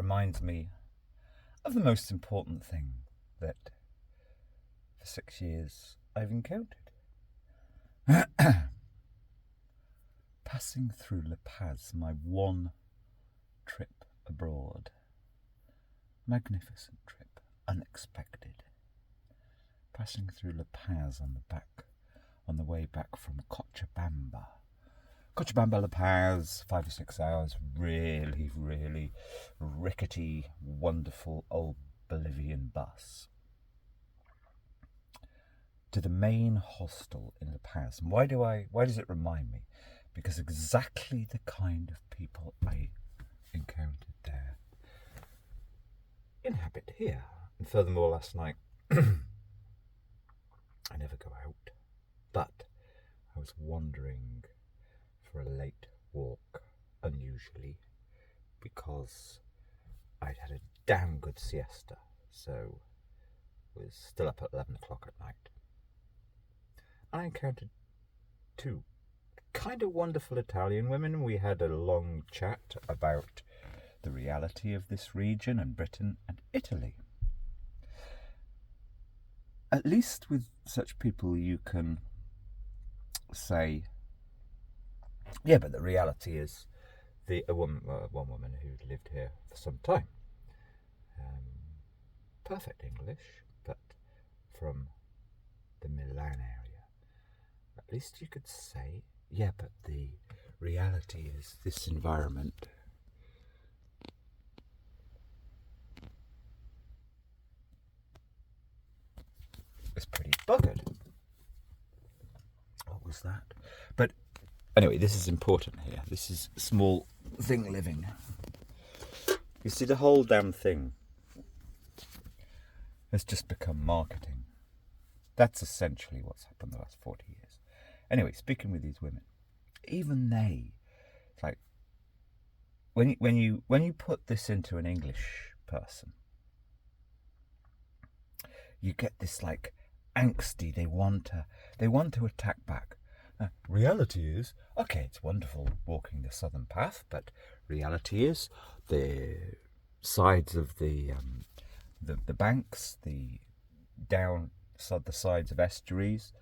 reminds me of the most important thing that for 6 years I've encountered. Passing through La Paz, my one trip abroad. Magnificent trip, unexpected. Passing through La Paz on the way back from Cochabamba. Cochabamba, La Paz, 5 or 6 hours, really, really rickety, wonderful old Bolivian bus to the main hostel in La Paz. And why does it remind me? Because exactly the kind of people I encountered there inhabit here. And furthermore, last night, I never go out, but I was wandering for a late walk, unusually, because I'd had a damn good siesta, so was still up at 11 o'clock at night. And I encountered two kind of wonderful Italian women. We had a long chat about the reality of this region and Britain and Italy. At least with such people you can say, yeah, but the reality is one woman who'd lived here for some time. Perfect English, but from the Milan area. At least you could say, yeah, but the reality is this environment is pretty buggered. What was that? But anyway, this is important here. This is small thing living. You see, the whole damn thing has just become marketing. That's essentially what's happened the last 40 years. Anyway, speaking with these women, even they, it's like, when you put this into an English person, you get this like angsty, they want to attack back. Reality is, okay, it's wonderful walking the southern path, but reality is the sides of the banks, the sides of estuaries,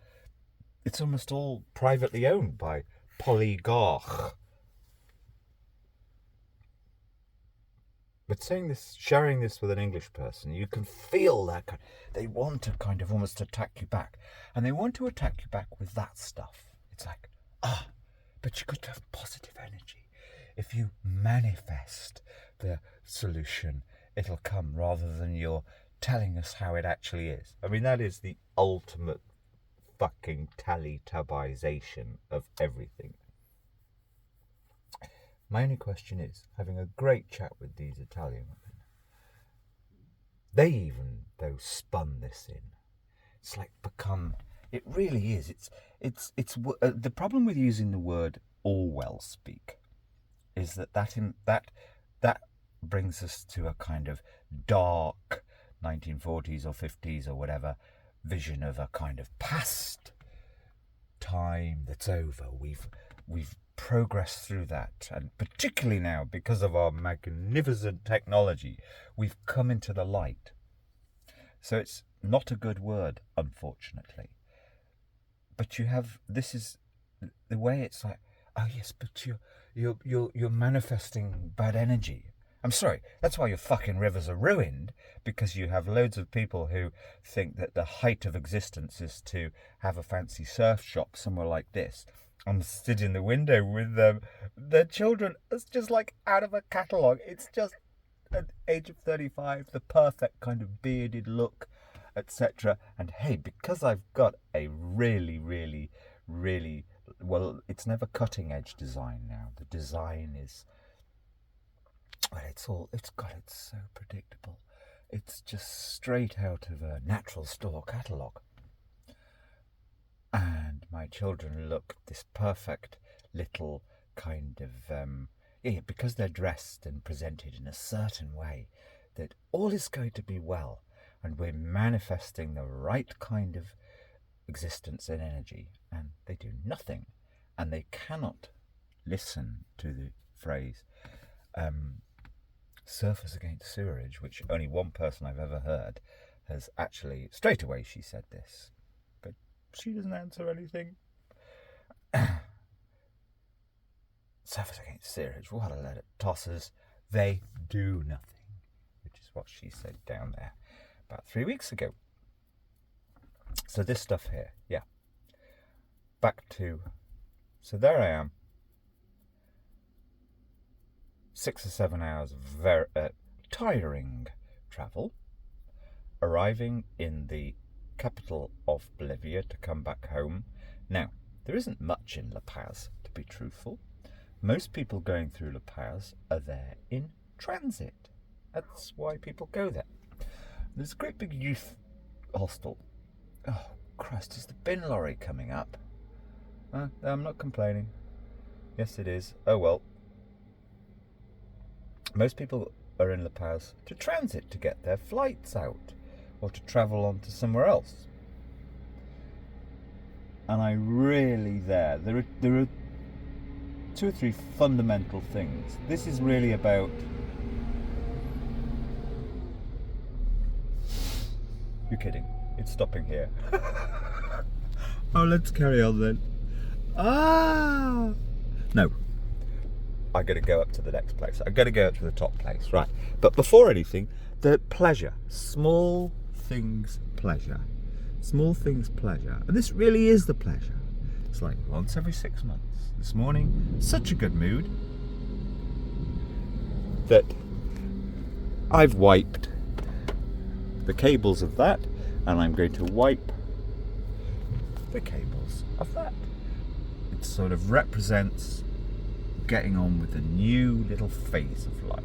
it's almost all privately owned by oligarchs. But sharing this with an English person, you can feel that they want to kind of almost attack you back. And they want to attack you back with that stuff. It's like, but you could have positive energy. If you manifest the solution, it'll come, rather than you're telling us how it actually is. I mean, that is the ultimate fucking Teletubbyization of everything. My only question is, having a great chat with these Italian women, they even, though, spun this in. It's like become, it really is. It's the problem with using the word Orwell speak is that brings us to a kind of dark 1940s or 50s or whatever vision of a kind of past time that's over. We've progressed through that, and particularly now, because of our magnificent technology, we've come into the light. So it's not a good word, unfortunately. But this is the way it's like, oh yes, but you're manifesting bad energy. I'm sorry, that's why your fucking rivers are ruined, because you have loads of people who think that the height of existence is to have a fancy surf shop somewhere like this. I'm stood in the window with their children. It's just like out of a catalogue. It's just at the age of 35, the perfect kind of bearded look, etc. And hey, because I've got a really, really, really, well, it's never cutting edge design now. The design is, well, it's so predictable. It's just straight out of a natural store catalogue. And my children look this perfect little kind of, because they're dressed and presented in a certain way, that all is going to be well, and we're manifesting the right kind of existence and energy, and they do nothing, and they cannot listen to the phrase, Surfers Against Sewerage, which only one person I've ever heard has actually, straight away she said this, but she doesn't answer anything. Surfers Against Sewerage, what a load of tossers. They do nothing, which is what she said down there about 3 weeks ago. So this stuff here, yeah. Back to, so there I am. 6 or 7 hours of very tiring travel, arriving in the capital of Bolivia to come back home. Now, there isn't much in La Paz, to be truthful. Most people going through La Paz are there in transit. That's why people go there. There's a great big youth hostel. Oh, Christ, is the bin lorry coming up? I'm not complaining. Yes, it is. Oh, well. Most people are in La Paz to transit, to get their flights out, or to travel on to somewhere else. And I really there are 2 or 3 fundamental things. This is really about you're kidding. It's stopping here. Oh, let's carry on then. No. I got to go up to the next place. I got to go up to the top place, right? But before anything, the pleasure, small things pleasure, small things pleasure, and this really is the pleasure. It's like once every 6 months. This morning, such a good mood that I've wiped the cables of that, and I'm going to wipe the cables of that. It sort of represents getting on with a new little phase of life.